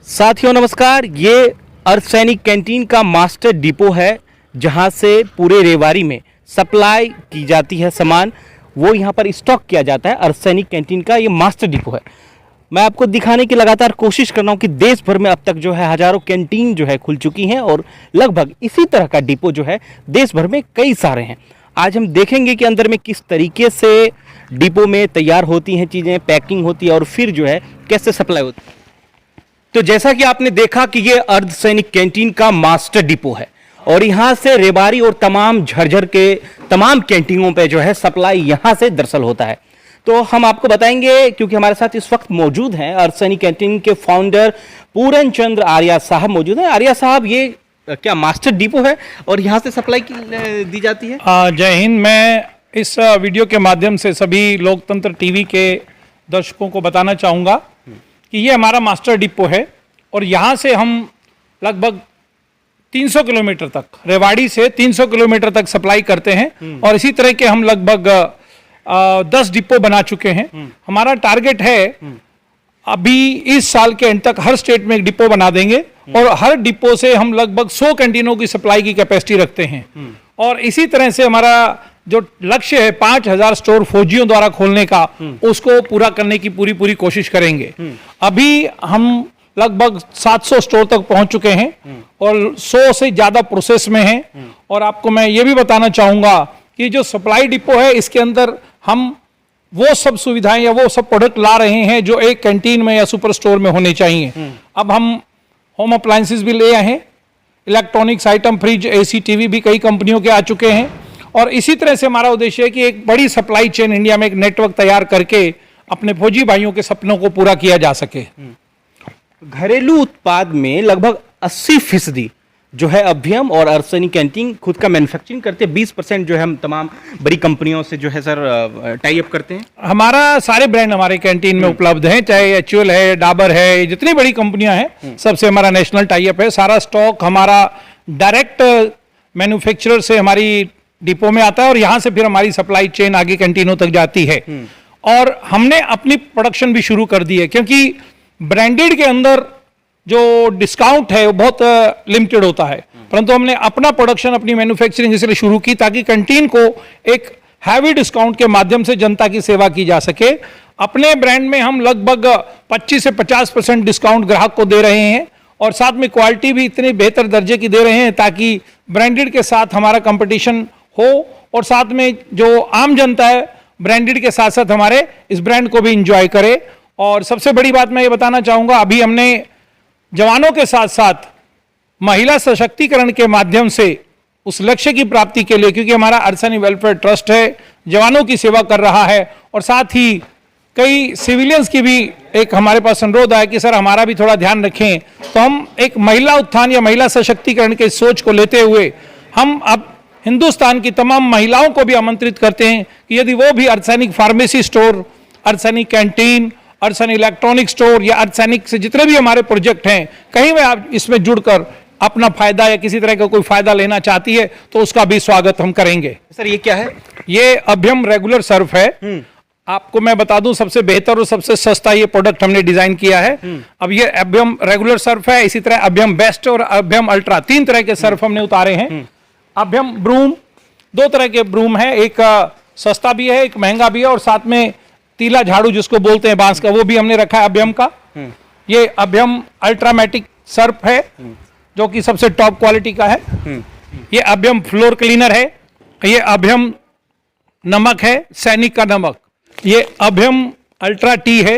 साथियों नमस्कार। ये अर्थ सैनिक कैंटीन का मास्टर डिपो है जहां से पूरे रेवाड़ी में सप्लाई की जाती है सामान, वो यहां पर स्टॉक किया जाता है। अर्थ सैनिक कैंटीन का ये मास्टर डिपो है। मैं आपको दिखाने की लगातार कोशिश कर रहा हूं कि देश भर में अब तक जो है हजारों कैंटीन जो है खुल चुकी हैं और लगभग इसी तरह का डिपो जो है देश भर में कई सारे हैं। आज हम देखेंगे कि अंदर में किस तरीके से डिपो में तैयार होती हैं चीज़ें, पैकिंग होती है और फिर जो है कैसे सप्लाई होती है। तो जैसा कि आपने देखा कि ये अर्ध सैनिक कैंटीन का मास्टर डिपो है और यहाँ से रेवाड़ी और तमाम झज्जर के तमाम कैंटीनों पे जो है सप्लाई यहाँ से दरअसल होता है। तो हम आपको बताएंगे क्योंकि हमारे साथ इस वक्त मौजूद हैं अर्ध सैनिक कैंटीन के फाउंडर पूरन चंद्र आर्या साहब मौजूद हैं। आर्या साहब, ये क्या मास्टर डिपो है और यहाँ से सप्लाई दी जाती है? जय हिंद। मैं इस वीडियो के माध्यम से सभी लोकतंत्र टीवी के दर्शकों को बताना चाहूँगा कि ये हमारा मास्टर डिपो है और यहाँ से हम लगभग 300 किलोमीटर तक, रेवाड़ी से 300 किलोमीटर तक सप्लाई करते हैं और इसी तरह के हम लगभग 10 डिपो बना चुके हैं। हमारा टारगेट है अभी इस साल के एंड तक हर स्टेट में एक डिपो बना देंगे और हर डिपो से हम लगभग 100 कैंटीनों की सप्लाई की कैपेसिटी रखते हैं और इसी तरह से हमारा जो लक्ष्य है 5000 स्टोर फौजियों द्वारा खोलने का, उसको पूरा करने की पूरी कोशिश करेंगे। अभी हम लगभग 700 स्टोर तक पहुंच चुके हैं और 100 से ज्यादा प्रोसेस में हैं। और आपको मैं ये भी बताना चाहूंगा कि जो सप्लाई डिपो है इसके अंदर हम वो सब सुविधाएं या वो सब प्रोडक्ट ला रहे हैं जो एक कैंटीन में या सुपर स्टोर में होने चाहिए। अब हम होम अप्लायंसेस भी ले आए हैं, electronics item, fridge, AC, TV भी कई कंपनियों के आ चुके हैं और इसी तरह से हमारा उद्देश्य है कि एक बड़ी सप्लाई चेन इंडिया में एक नेटवर्क तैयार करके अपने फौजी भाइयों के सपनों को पूरा किया जा सके। घरेलू उत्पाद में लगभग 80% जो है अभी हम और अर्थ सैनिक कैंटीन खुद का मैन्युफैक्चरिंग करते हैं। 20% जो है हम तमाम बड़ी कंपनियों से जो है सर टाई अप करते हैं। हमारा सारे ब्रांड हमारे कैंटीन में उपलब्ध हैं, चाहे एचयूएल है, डाबर है, जितनी बड़ी कंपनियां हैं सबसे हमारा नेशनल टाई अप है। सारा स्टॉक हमारा डायरेक्ट मैन्युफैक्चरर से हमारी डिपो में आता है और यहां से फिर हमारी सप्लाई चेन आगे कैंटीनों तक जाती है। और हमने अपनी प्रोडक्शन भी शुरू कर दी है क्योंकि ब्रांडेड के अंदर जो डिस्काउंट है वो बहुत लिमिटेड होता है, परंतु हमने अपना प्रोडक्शन, अपनी मैन्युफैक्चरिंग इसलिए शुरू की ताकि कैंटीन को एक हैवी डिस्काउंट के माध्यम से जनता की सेवा की जा सके। अपने ब्रांड में हम लगभग 25 से 50% डिस्काउंट ग्राहक को दे रहे हैं और साथ में क्वालिटी भी इतनी बेहतर दर्जे की दे रहे हैं ताकि ब्रांडेड के साथ हमारा कंपटीशन हो और साथ में जो आम जनता है ब्रांडेड के साथ साथ हमारे इस ब्रांड को भी एंजॉय करे। और सबसे बड़ी बात मैं ये बताना चाहूँगा, अभी हमने जवानों के साथ साथ महिला सशक्तिकरण के माध्यम से उस लक्ष्य की प्राप्ति के लिए, क्योंकि हमारा अर्थ सैनिक वेलफेयर ट्रस्ट है, जवानों की सेवा कर रहा है और साथ ही कई सिविलियंस की भी एक हमारे पास अनुरोध आया कि सर हमारा भी थोड़ा ध्यान रखें। तो हम एक महिला उत्थान या महिला सशक्तिकरण के सोच को लेते हुए हम अब हिंदुस्तान की तमाम महिलाओं को भी आमंत्रित करते हैं कि यदि वो भी अर्थ सैनिक फार्मेसी स्टोर, अर्थ सैनिक कैंटीन, अर्थ सैनिक इलेक्ट्रॉनिक स्टोर या अर्थ सैनिक से जितने भी हमारे प्रोजेक्ट हैं कहीं में आप इसमें जुड़कर अपना फायदा या किसी तरह का कोई फायदा लेना चाहती है तो उसका भी स्वागत हम करेंगे। सर ये क्या है? ये अभ्यम रेगुलर सर्फ है। आपको मैं बता दूं सबसे बेहतर और सबसे सस्ता ये प्रोडक्ट हमने डिजाइन किया है। अब ये अभ्यम रेगुलर सर्फ है, इसी तरह अभ्यम बेस्ट और अभ्यम अल्ट्रा, 3 तरह के सर्फ हमने उतारे हैं। अभ्यम ब्रूम, 2 तरह के ब्रूम है, एक सस्ता भी है, एक महंगा भी है और साथ में तीला झाड़ू जिसको बोलते हैं बांस का, वो भी हमने रखा है अभ्यम का। ये अभ्यम अल्ट्रामेटिक सर्फ है जो कि सबसे टॉप क्वालिटी का है। ये अभ्यम फ्लोर क्लीनर है। ये अभ्यम नमक है, सैनिक का नमक। ये अभ्यम अल्ट्रा टी है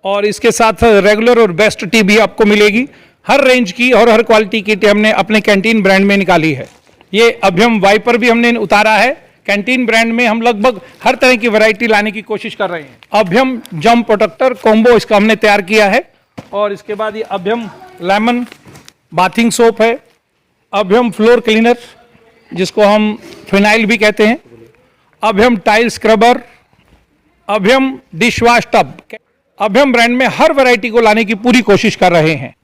और इसके साथ रेगुलर और बेस्ट टी भी आपको मिलेगी। हर रेंज की और हर क्वालिटी की टी हमने अपने कैंटीन ब्रांड में निकाली है। ये अभ्यम वाइपर भी हमने उतारा है। कैंटीन ब्रांड में हम लगभग हर तरह की वैरायटी लाने की कोशिश कर रहे हैं। अभ्यम जम प्रोटेक्टर कॉम्बो इसका हमने तैयार किया है और इसके बाद ये अभ्यम लेमन बाथिंग सोप है, अभ्यम फ्लोर क्लीनर जिसको हम फिनाइल भी कहते हैं, Abhyam tile scrubber, Abhyam dish wash tub. Abhyam brand में हर वैरायटी को लाने की पूरी कोशिश कर रहे हैं।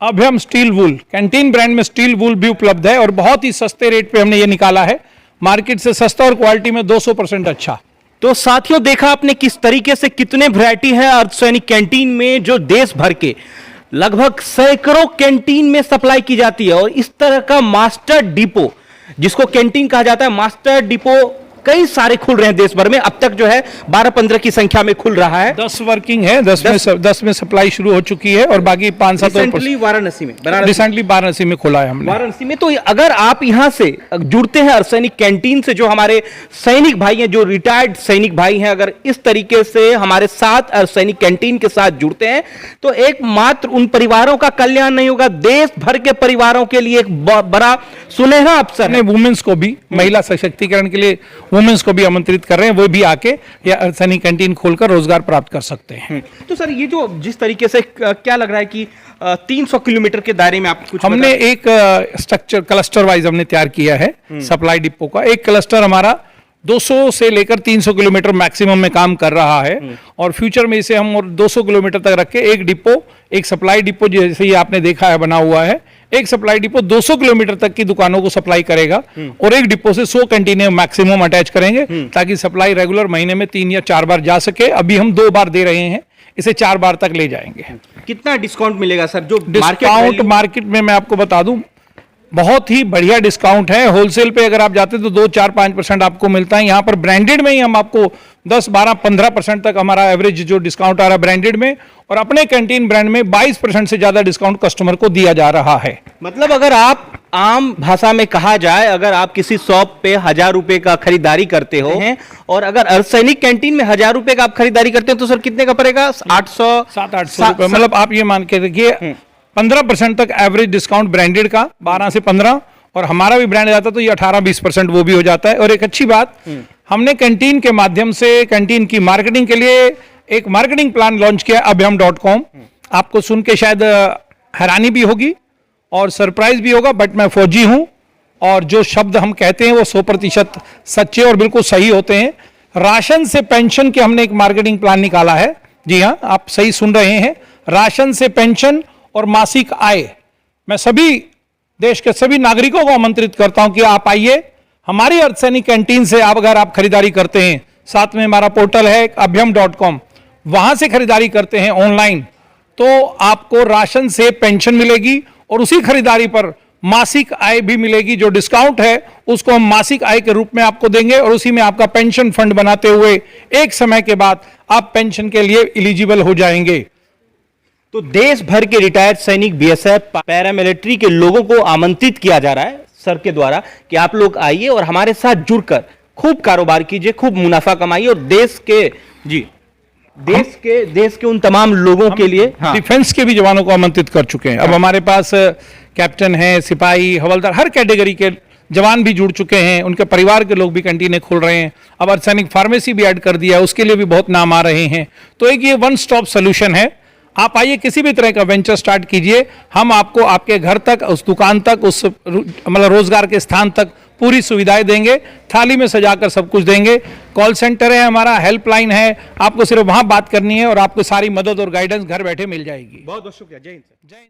अभ्यम स्टील वूल, कैंटीन ब्रांड में स्टील वूल भी उपलब्ध है और बहुत ही सस्ते रेट पे हमने ये निकाला है, मार्केट से सस्ता और क्वालिटी में 200% अच्छा। तो साथियों देखा आपने किस तरीके से कितने वैरायटी है अर्ध सैनिक कैंटीन में जो देश भर के लगभग सैकड़ों कैंटीन में सप्लाई की जाती है और इस तरह का मास्टर डिपो, जिसको कैंटीन कहा जाता है, मास्टर डिपो कई सारे खुल रहे हैं देश भर में। अब तक जो है 12-15 की संख्या में खुल रहा है। 10 वर्किंग है, 10 में सप्लाई शुरू हो चुकी है और बाकी 5-7 रिसेंटली वाराणसी में खुला है हमने। वाराणसी में। तो अगर आप यहां से जुड़ते हैं अर्सैनिक कैंटीन से, जो हमारे सैनिक भाई हैं, जो रिटायर्ड सैनिक भाई हैं, अगर इस तरीके से हमारे साथ अर्सैनिक कैंटीन के साथ जुड़ते हैं तो एक मात्र उन परिवारों का कल्याण नहीं होगा, देश भर के परिवारों के लिए एक बड़ा सुनहरा अवसर है। वुमेन्स को भी, महिला सशक्तिकरण के लिए वुमेन्स को भी आमंत्रित कर रहे हैं, वो भी आके या अर्सैनिक कैंटीन खोलकर रोजगार प्राप्त कर सकते हैं। तो सर, ये जो जिस तरीके से क्या लग रहा है कि 300 किलोमीटर के दायरे में आप कुछ हमने एक स्ट्रक्चर क्लस्टर वाइज हमने तैयार किया है सप्लाई डिपो का। एक क्लस्टर हमारा 200 से लेकर 300 किलोमीटर मैक्सिमम में काम कर रहा है और फ्यूचर में इसे हम और 200 किलोमीटर तक रख के एक डिपो, एक सप्लाई डिपो जैसे ये आपने देखा है बना हुआ है, एक सप्लाई डिपो 200 किलोमीटर तक की दुकानों को सप्लाई करेगा और एक डिपो से 100 कैंटीनें मैक्सिमम अटैच करेंगे ताकि सप्लाई रेगुलर महीने में 3 या 4 बार जा सके। अभी हम 2 बार दे रहे हैं, इसे 4 बार तक ले जाएंगे। कितना डिस्काउंट मिलेगा सर? जो डिस्काउंट मार्केट में मैं आपको बता दूं, बहुत ही बढ़िया डिस्काउंट है। होलसेल पे अगर आप जाते हैं तो 2-4-5% आपको मिलता है। यहाँ पर ब्रांडेड में ही हम आपको 10-12-15% तक हमारा एवरेज जो डिस्काउंट आ रहा है ब्रांडेड में, और अपने कैंटीन ब्रांड में 22% से ज्यादा डिस्काउंट कस्टमर को दिया जा रहा है। मतलब अगर आप आम भाषा में कहा जाए, अगर आप किसी शॉप पे 1000 रुपए का खरीदारी करते हो और अगर अर्सैनिक कैंटीन में 1000 रुपए का आप खरीदारी करते हो तो सर कितने का पड़ेगा? 700-800 रुपए। मतलब आप ये मान के देखिए 15% तक एवरेज डिस्काउंट ब्रांडेड का, 12 से 15, और हमारा भी ब्रांड जाता तो ये 18-20% वो भी हो जाता है। और एक अच्छी बात, हमने कैंटीन के माध्यम से कैंटीन की मार्केटिंग के लिए एक मार्केटिंग प्लान लॉन्च किया abhyam.com। आपको सुन के शायद हैरानी भी होगी और सरप्राइज भी होगा, बट मैं फौजी हूं और जो शब्द हम कहते हैं वो 100% सच्चे और बिल्कुल सही होते हैं। राशन से पेंशन के हमने एक मार्केटिंग प्लान निकाला है। जी हाँ, आप सही सुन रहे हैं, राशन से पेंशन और मासिक आय। मैं सभी देश के सभी नागरिकों को आमंत्रित करता हूं कि आप आइए हमारी अर्सैनिक कैंटीन से। आप अगर आप खरीदारी करते हैं, साथ में हमारा पोर्टल है abhyam.com, वहां से खरीदारी करते हैं ऑनलाइन, तो आपको राशन से पेंशन मिलेगी और उसी खरीदारी पर मासिक आय भी मिलेगी। जो डिस्काउंट है उसको हम मासिक आय के रूप में आपको देंगे और उसी में आपका पेंशन फंड बनाते हुए एक समय के बाद आप पेंशन के लिए एलिजिबल हो जाएंगे। तो देश भर के रिटायर्ड सैनिक, बीएसएफ, पैरामिलिट्री के लोगों को आमंत्रित किया जा रहा है सर के द्वारा कि आप लोग आइए और हमारे साथ जुड़कर खूब कारोबार कीजिए, खूब मुनाफा कमाइए और देश के उन तमाम लोगों के लिए डिफेंस के भी जवानों को आमंत्रित कर चुके हैं। अब हमारे पास कैप्टन है, सिपाही, हवलदार, हर कैटेगरी के जवान भी जुड़ चुके हैं, उनके परिवार के लोग भी कैंटीनें खोल रहे हैं। अब अर्सैनिक फार्मेसी भी ऐड कर दिया, उसके लिए भी बहुत नाम आ रहे हैं। तो एक ये वन स्टॉप सोल्यूशन है। आप आइए, किसी भी तरह का वेंचर स्टार्ट कीजिए, हम आपको आपके घर तक, उस दुकान तक, उस मतलब रोजगार के स्थान तक पूरी सुविधाएं देंगे, थाली में सजाकर सब कुछ देंगे। कॉल सेंटर है हमारा, हेल्पलाइन है, आपको सिर्फ वहां बात करनी है और आपको सारी मदद और गाइडेंस घर बैठे मिल जाएगी। बहुत बहुत शुक्रिया। जय हिंद।